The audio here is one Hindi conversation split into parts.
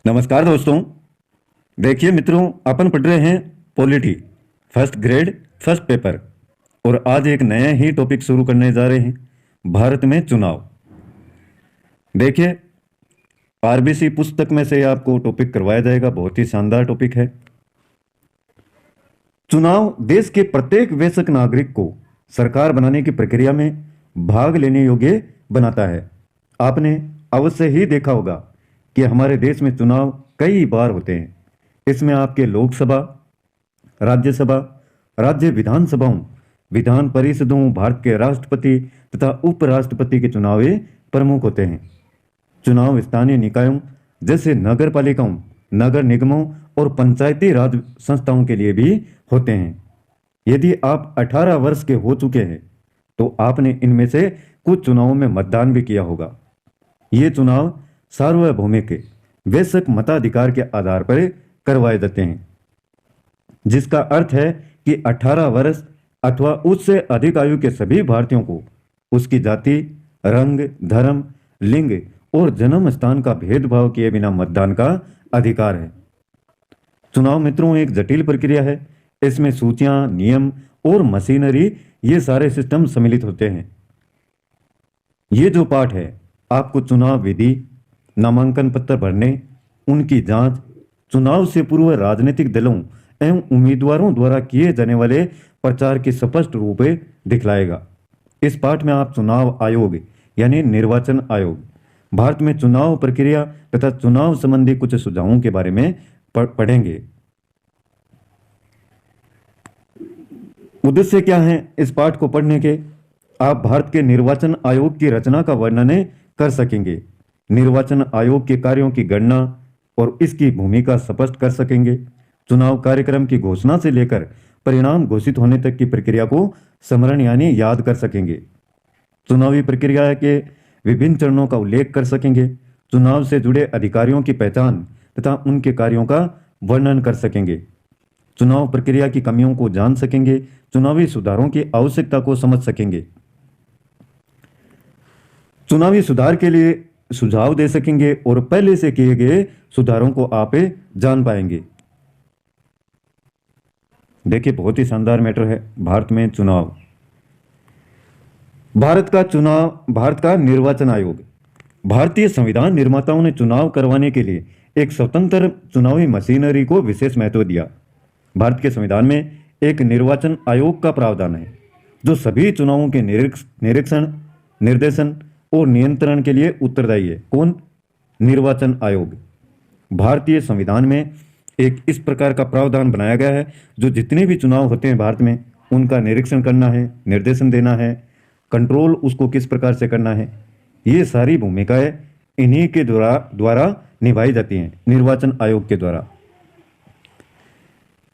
नमस्कार दोस्तों। देखिए मित्रों, अपन पढ़ रहे हैं polity first grade first paper. और आज एक नया ही टॉपिक शुरू करने जा रहे हैं, भारत में चुनाव। देखिए, आरबीसी पुस्तक में से आपको टॉपिक करवाया जाएगा, बहुत ही शानदार टॉपिक है। चुनाव देश के प्रत्येक वयस्क नागरिक को सरकार बनाने की प्रक्रिया में भाग लेने योग्य बनाता है। आपने अवश्य ही देखा होगा कि हमारे देश में चुनाव कई बार होते हैं। इसमें आपके लोकसभा, राज्यसभा, राज्य विधानसभाओं, विधान परिषदों, भारत के राष्ट्रपति तथा उपराष्ट्रपति के चुनाव प्रमुख होते हैं। चुनाव स्थानीय निकायों जैसे नगर पालिकाओं, नगर निगमों और पंचायती राज संस्थाओं के लिए भी होते हैं। यदि आप 18 वर्ष के हो चुके हैं तो आपने इनमें से कुछ चुनावों में मतदान भी किया होगा। ये चुनाव सार्वभौमिक वयस्क मताधिकार के आधार पर करवाए जाते हैं, जिसका अर्थ है कि 18 वर्ष अथवा उससे अधिक आयु के सभी भारतीयों को उसकी जाति, रंग, धर्म, लिंग और जन्म स्थान का भेदभाव किए बिना मतदान का अधिकार है। चुनाव मित्रों एक जटिल प्रक्रिया है। इसमें सूचियां, नियम और मशीनरी, ये सारे सिस्टम सम्मिलित होते हैं। ये जो पाठ है, आपको चुनाव विधि, नामांकन पत्र भरने, उनकी जांच, चुनाव से पूर्व राजनीतिक दलों एवं उम्मीदवारों द्वारा किए जाने वाले प्रचार की स्पष्ट रूप दिखलाएगा। इस पाठ में आप चुनाव आयोग यानी निर्वाचन आयोग, भारत में चुनाव प्रक्रिया तथा चुनाव संबंधी कुछ सुझावों के बारे में पढ़ेंगे। उद्देश्य क्या है इस पाठ को पढ़ने के? आप भारत के निर्वाचन आयोग की रचना का वर्णन कर सकेंगे, निर्वाचन आयोग के कार्यों की गणना और इसकी भूमिका स्पष्ट कर सकेंगे, चुनाव कार्यक्रम की घोषणा से लेकर परिणाम घोषित होने तक की प्रक्रिया को स्मरण यानी याद कर सकेंगे, चुनावी प्रक्रिया के विभिन्न चरणों का उल्लेख कर सकेंगे, चुनाव से जुड़े अधिकारियों की पहचान तथा उनके कार्यों का वर्णन कर सकेंगे, चुनाव प्रक्रिया की कमियों को जान सकेंगे, चुनावी सुधारों की आवश्यकता को समझ सकेंगे, चुनावी सुधार के लिए सुझाव दे सकेंगे और पहले से किए गए सुधारों को आप जान पाएंगे। देखिए, बहुत ही शानदार मैटर है भारत में चुनाव। भारत का निर्वाचन आयोग। भारतीय संविधान निर्माताओं ने चुनाव करवाने के लिए एक स्वतंत्र चुनावी मशीनरी को विशेष महत्व दिया। भारत के संविधान में एक निर्वाचन आयोग का प्रावधान है जो सभी चुनावों के निरीक्षण, निर्देशन और नियंत्रण के लिए उत्तरदायी है। कौन? निर्वाचन आयोग। भारतीय संविधान में एक इस प्रकार का प्रावधान बनाया गया है जो जितने भी चुनाव होते हैं भारत में, उनका निरीक्षण करना है, निर्देशन देना है, कंट्रोल उसको किस प्रकार से करना है, ये सारी भूमिकाएं इन्हीं के द्वारा निभाई जाती हैं, निर्वाचन आयोग के द्वारा।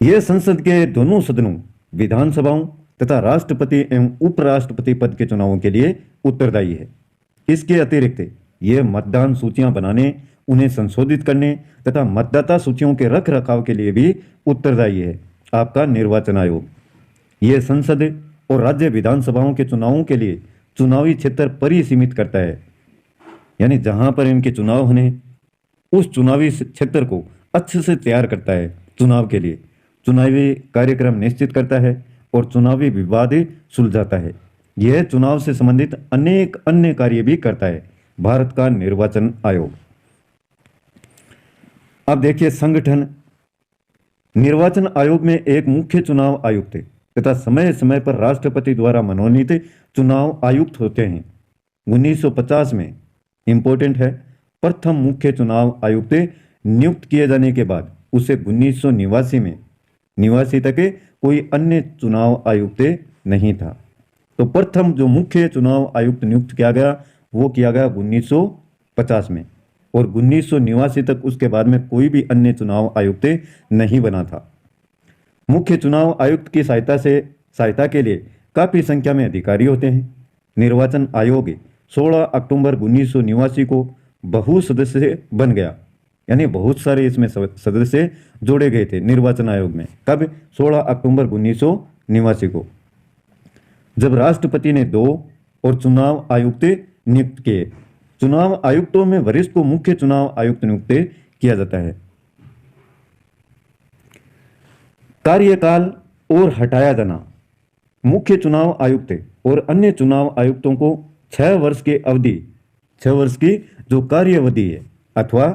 यह संसद के दोनों सदनों, विधानसभाओं तथा राष्ट्रपति एवं उपराष्ट्रपति पद के चुनावों के लिए उत्तरदायी है। इसके अतिरिक्त यह मतदान सूचियां बनाने, उन्हें संशोधित करने तथा मतदाता सूचियों के रख रखाव के लिए भी उत्तरदायी है आपका निर्वाचन आयोग। यह संसद और राज्य विधानसभाओं के चुनावों के लिए चुनावी क्षेत्र परिसीमित करता है, यानी जहां पर इनके चुनाव होने, उस चुनावी क्षेत्र को अच्छे से तैयार करता है चुनाव के लिए, चुनावी कार्यक्रम निश्चित करता है और चुनावी विवाद सुलझाता है। यह चुनाव से संबंधित अनेक अन्य कार्य भी करता है भारत का निर्वाचन आयोग। अब देखिए संगठन। निर्वाचन आयोग में एक मुख्य चुनाव आयुक्त तथा समय समय पर राष्ट्रपति द्वारा मनोनीत चुनाव आयुक्त होते हैं। 1950 में, इंपॉर्टेंट है, प्रथम मुख्य चुनाव आयुक्त नियुक्त किए जाने के बाद उसे 1989 तक कोई अन्य चुनाव आयुक्त नहीं था। तो प्रथम जो मुख्य चुनाव आयुक्त नियुक्त किया गया वो किया गया 1950 में, और 1989 तक उसके बाद में कोई भी अन्य चुनाव आयुक्त नहीं बना था। मुख्य चुनाव आयुक्त की सहायता के लिए काफी संख्या में अधिकारी होते हैं। निर्वाचन आयोग 16 अक्टूबर 1989 को बहुसदस्य बन गया, यानी बहुत सारे इसमें सदस्य जोड़े गए थे निर्वाचन आयोग में। कब? 16 अक्टूबर 1989 को, जब राष्ट्रपति ने 2 और चुनाव आयुक्त नियुक्त किए। चुनाव आयुक्तों में वरिष्ठ को मुख्य चुनाव आयुक्त नियुक्त किया जाता है। कार्यकाल और हटाया जाना। मुख्य चुनाव आयुक्त और अन्य चुनाव आयुक्तों को 6 वर्ष की अवधि, 6 वर्ष की जो कार्य अवधि है, अथवा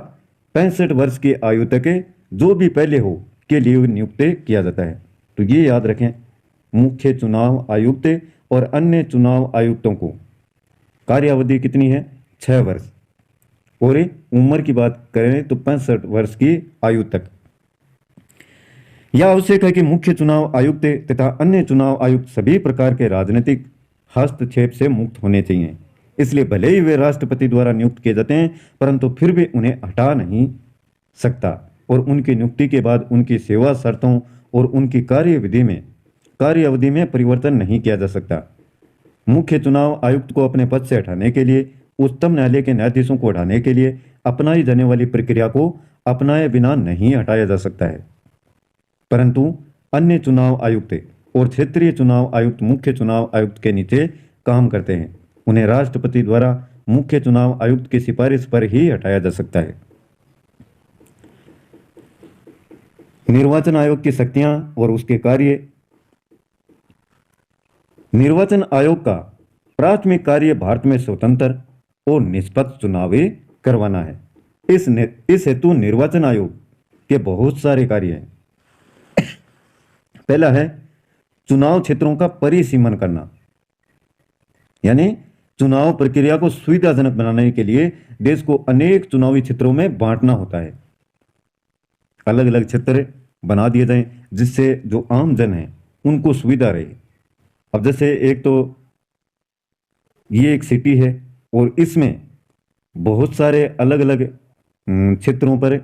65 वर्ष की आयु तक जो भी पहले हो के लिए नियुक्त किया जाता है। तो ये याद रखें, मुख्य चुनाव आयुक्त और अन्य चुनाव आयुक्तों को कार्य अवधि कितनी है? 6 वर्ष। और उम्र की बात करें तो 65 वर्ष की आयु तक। यह आवश्यक है कि मुख्य चुनाव आयुक्त तथा अन्य चुनाव आयुक्त सभी प्रकार के राजनीतिक हस्तक्षेप से मुक्त होने चाहिए। इसलिए भले ही वे राष्ट्रपति द्वारा नियुक्त किए जाते हैं, परंतु फिर भी उन्हें हटा नहीं सकता और उनकी नियुक्ति के बाद उनकी सेवा शर्तों और उनकी कार्य अवधि में परिवर्तन नहीं किया जा सकता। मुख्य चुनाव आयुक्त को अपने पद से हटाने के लिए, उच्चतम न्यायालय के न्यायाधीशों को हटाने के लिए अपनाई जाने वाली प्रक्रिया को अपनाए बिना नहीं हटाया जा सकता है, परंतु अन्य चुनाव आयुक्त और क्षेत्रीय चुनाव आयुक्त मुख्य चुनाव आयुक्त के नीचे काम करते हैं। उन्हें राष्ट्रपति द्वारा मुख्य चुनाव आयुक्त की सिफारिश पर ही हटाया जा सकता है। निर्वाचन आयोग की शक्तियां और उसके कार्य। निर्वाचन आयोग का प्राथमिक कार्य भारत में स्वतंत्र और निष्पक्ष चुनाव करवाना है। इस हेतु निर्वाचन आयोग के बहुत सारे कार्य हैं। पहला है चुनाव क्षेत्रों का परिसीमन करना, यानी चुनाव प्रक्रिया को सुविधाजनक बनाने के लिए देश को अनेक चुनावी क्षेत्रों में बांटना होता है। अलग अलग क्षेत्र बना दिए जाएं जिससे जो आम जन है उनको सुविधा रहे। अब जैसे एक तो ये एक सिटी है और इसमें बहुत सारे अलग अलग क्षेत्रों पर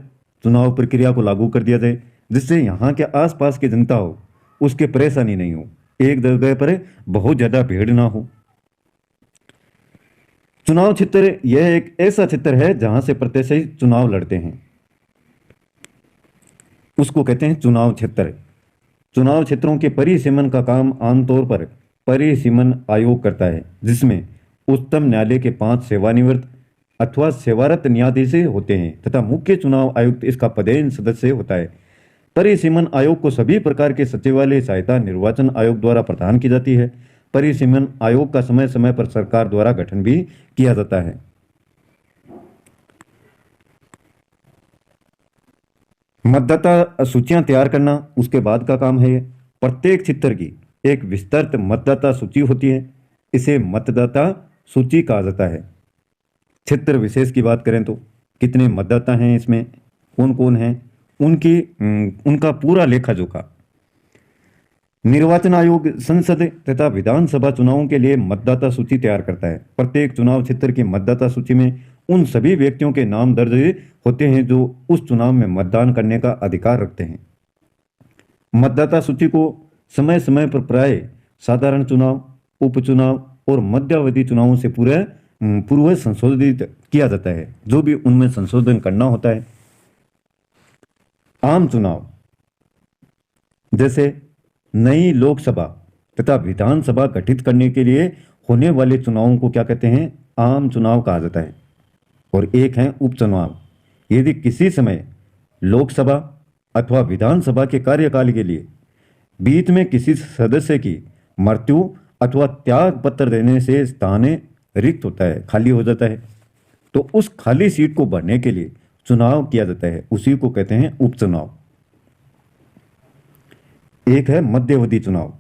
चुनाव प्रक्रिया को लागू कर दिया जाए, जिससे यहाँ के आसपास की जनता हो उसके परेशानी नहीं हो, एक जगह पर बहुत ज्यादा भीड़ ना हो। चुनाव क्षेत्र यह एक ऐसा क्षेत्र है जहां से प्रत्याशी चुनाव लड़ते हैं, उसको कहते हैं चुनाव क्षेत्र। चुनाव क्षेत्रों के परिसीमन का काम आमतौर पर परिसीमन आयोग करता है, जिसमें उच्चतम न्यायालय के 5 सेवानिवृत्त अथवा सेवारत न्यायाधीश होते हैं तथा मुख्य चुनाव आयुक्त इसका पदेन सदस्य होता है। परिसीमन आयोग को सभी प्रकार के सचिवालय सहायता निर्वाचन आयोग द्वारा प्रदान की जाती है। परिसीमन आयोग का समय समय पर सरकार द्वारा गठन भी किया जाता है। मतदाता सूचियां तैयार करना उसके बाद का काम है। प्रत्येक क्षेत्र की एक विस्तृत मतदाता सूची होती है, इसे मतदाता सूची कहा जाता है। क्षेत्र विशेष की बात करें तो कितने मतदाता हैं, इसमें कौन कौन हैं, उनका पूरा लेखा जोखा। निर्वाचन आयोग संसद तथा विधानसभा चुनावों के लिए मतदाता सूची तैयार करता है। प्रत्येक चुनाव क्षेत्र की मतदाता सूची में उन सभी व्यक्तियों के नाम दर्ज होते हैं जो उस चुनाव में मतदान करने का अधिकार रखते हैं। मतदाता सूची को समय समय पर प्राय साधारण चुनाव, उपचुनाव और मध्यावधि चुनावों से पूर्व संशोधित किया जाता है, जो भी उनमें संशोधन करना होता है। आम चुनाव जैसे नई लोकसभा तथा विधानसभा गठित करने के लिए होने वाले चुनावों को क्या कहते हैं? आम चुनाव कहा जाता है। और एक है उपचुनाव। यदि किसी समय लोकसभा अथवा विधानसभा के कार्यकाल के लिए बीच में किसी सदस्य की मृत्यु अथवा त्याग पत्र देने से स्थान रिक्त होता है, खाली हो जाता है, तो उस खाली सीट को भरने के लिए चुनाव किया जाता है, उसी को कहते हैं उपचुनाव। एक है मध्यावधि चुनाव।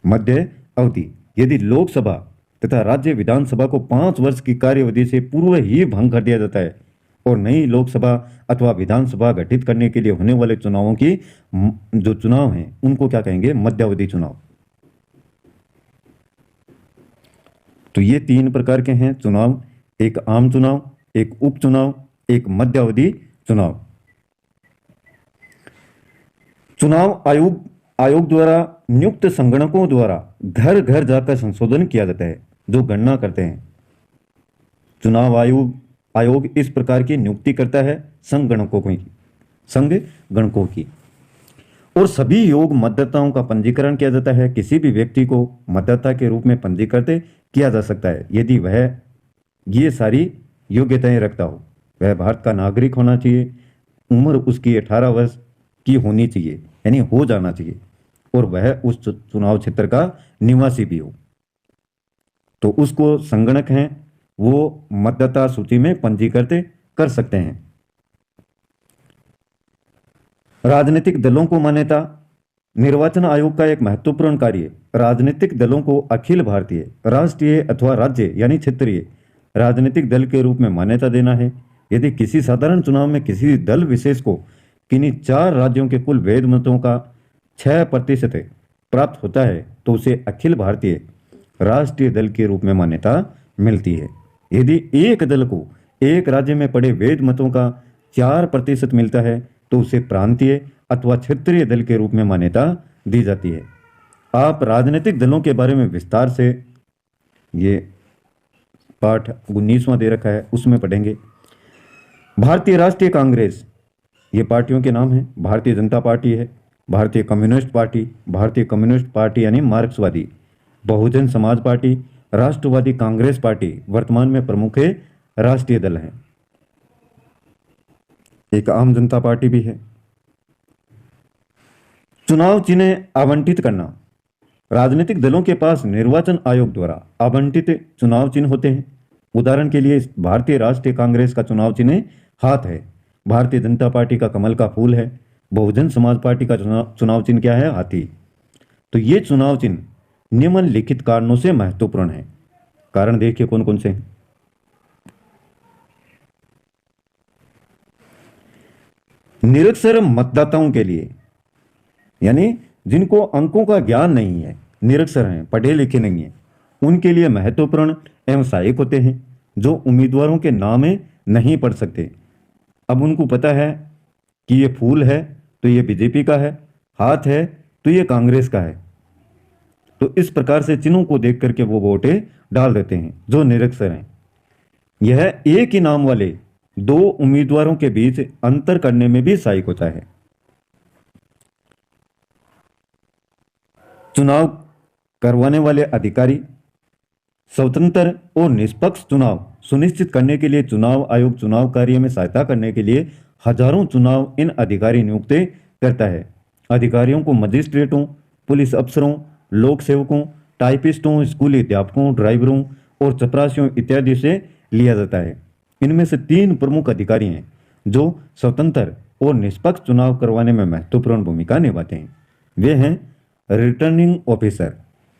मध्य अवधि यदि लोकसभा तथा राज्य विधानसभा को 5 वर्ष की कार्यावधि से पूर्व ही भंग कर दिया जाता है और नई लोकसभा अथवा विधानसभा गठित करने के लिए होने वाले चुनावों की जो चुनाव हैं उनको क्या कहेंगे? मध्यावधि चुनाव। तो ये 3 प्रकार के हैं चुनाव, एक आम चुनाव, एक उपचुनाव, एक मध्यावधि चुनाव। चुनाव आयोग द्वारा नियुक्त संगणकों द्वारा घर घर जाकर संशोधन किया जाता है, जो गणना करते हैं। चुनाव आयोग इस प्रकार की नियुक्ति करता है संगणकों की, और सभी योग्य मतदाताओं का पंजीकरण किया जाता है। किसी भी व्यक्ति को मतदाता के रूप में पंजीकृत किया जा सकता है यदि वह ये सारी योग्यताएं रखता हो। वह भारत का नागरिक होना चाहिए, उम्र उसकी 18 वर्ष की होनी चाहिए, यानी हो जाना चाहिए, और वह उस चुनाव क्षेत्र का निवासी भी हो। तो उसको संगणक हैं वो मतदाता सूची में पंजीकृत कर सकते हैं। राजनीतिक दलों को मान्यता। निर्वाचन आयोग का एक महत्वपूर्ण कार्य राजनीतिक दलों को अखिल भारतीय, राष्ट्रीय अथवा राज्य यानी क्षेत्रीय राजनीतिक दल के रूप में मान्यता देना है। यदि किसी साधारण चुनाव में किसी दल विशेष को किन्हीं 4 राज्यों के कुल वैध मतों का 6% प्राप्त होता है तो उसे अखिल भारतीय राष्ट्रीय दल के रूप में मान्यता मिलती है। यदि एक दल को एक राज्य में पड़े वैध मतों का 4% मिलता है तो उसे प्रांतीय अथवा क्षेत्रीय दल के रूप में मान्यता दी जाती है। आप राजनीतिक दलों के बारे में विस्तार से ये पाठ 19वां दे रखा है उसमें पढ़ेंगे। भारतीय राष्ट्रीय कांग्रेस, ये पार्टियों के नाम हैं। भारतीय जनता पार्टी है, भारतीय कम्युनिस्ट पार्टी यानी मार्क्सवादी, बहुजन समाज पार्टी, राष्ट्रवादी कांग्रेस पार्टी वर्तमान में प्रमुख राष्ट्रीय दल हैं। एक आम जनता पार्टी भी है। चुनाव चिन्ह आवंटित करना। राजनीतिक दलों के पास निर्वाचन आयोग द्वारा आवंटित चुनाव चिन्ह होते हैं। उदाहरण के लिए भारतीय राष्ट्रीय कांग्रेस का चुनाव चिन्ह हाथ है, भारतीय जनता पार्टी का कमल का फूल है, बहुजन समाज पार्टी का चुनाव चिन्ह क्या है? हाथी। तो ये चुनाव चिन्ह निम्नलिखित कारणों से महत्वपूर्ण है। कारण देखिए कौन कौन से हैं। निरक्षर मतदाताओं के लिए, यानी जिनको अंकों का ज्ञान नहीं है, निरक्षर हैं, पढ़े लिखे नहीं हैं, उनके लिए महत्वपूर्ण एवं सहायक होते हैं। जो उम्मीदवारों के नाम नहीं पढ़ सकते, अब उनको पता है कि ये फूल है तो ये बीजेपी का है, हाथ है तो ये कांग्रेस का है, तो इस प्रकार से चिन्हों को देख करके वो वोटें डाल देते हैं जो निरक्षर हैं। यह एक ही नाम वाले 2 उम्मीदवारों के बीच अंतर करने में भी सहायक होता है। चुनाव करवाने वाले अधिकारी। स्वतंत्र और निष्पक्ष चुनाव सुनिश्चित करने के लिए चुनाव आयोग चुनाव कार्य में सहायता करने के लिए हजारों चुनाव इन अधिकारी नियुक्त करता है। अधिकारियों को मजिस्ट्रेटों, पुलिस अफसरों, लोक सेवकों, टाइपिस्टों, स्कूली अध्यापकों, ड्राइवरों और चपरासियों इत्यादि से लिया जाता है। इनमें से 3 प्रमुख अधिकारी हैं जो स्वतंत्र और निष्पक्ष चुनाव करवाने में महत्वपूर्ण भूमिका निभाते हैं। वे हैं रिटर्निंग ऑफिसर,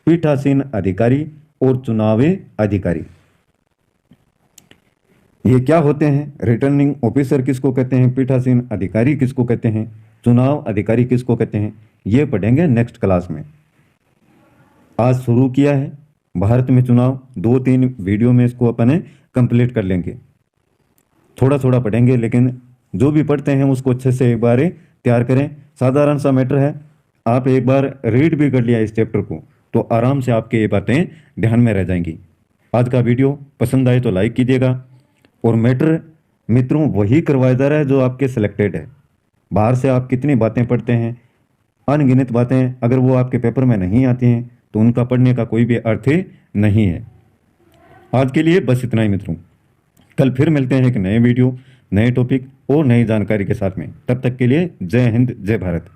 पीठासीन अधिकारी और चुनावी अधिकारी। ये क्या होते हैं? रिटर्निंग ऑफिसर किसको कहते हैं, पीठासीन अधिकारी किसको कहते हैं, चुनाव अधिकारी किसको कहते हैं, ये पढ़ेंगे नेक्स्ट क्लास में। आज शुरू किया है भारत में चुनाव, 2-3 वीडियो में इसको अपन कंप्लीट कर लेंगे। थोड़ा थोड़ा पढ़ेंगे, लेकिन जो भी पढ़ते हैं उसको अच्छे से एक बार तैयार करें। साधारण सा मैटर है, आप एक बार रीड भी कर लिया इस चैप्टर को तो आराम से आपके ये बातें ध्यान में रह जाएंगी। आज का वीडियो पसंद आए तो लाइक कीजिएगा, और मैटर मित्रों वही करवाया जा रहा है जो आपके सिलेक्टेड है। बाहर से आप कितनी बातें पढ़ते हैं, अनगिनत बातें, अगर वो आपके पेपर में नहीं आती हैं तो उनका पढ़ने का कोई भी अर्थ नहीं है। आज के लिए बस इतना ही मित्रों, कल फिर मिलते हैं एक नए वीडियो, नए टॉपिक और नई जानकारी के साथ में। तब तक के लिए जय हिंद, जय भारत।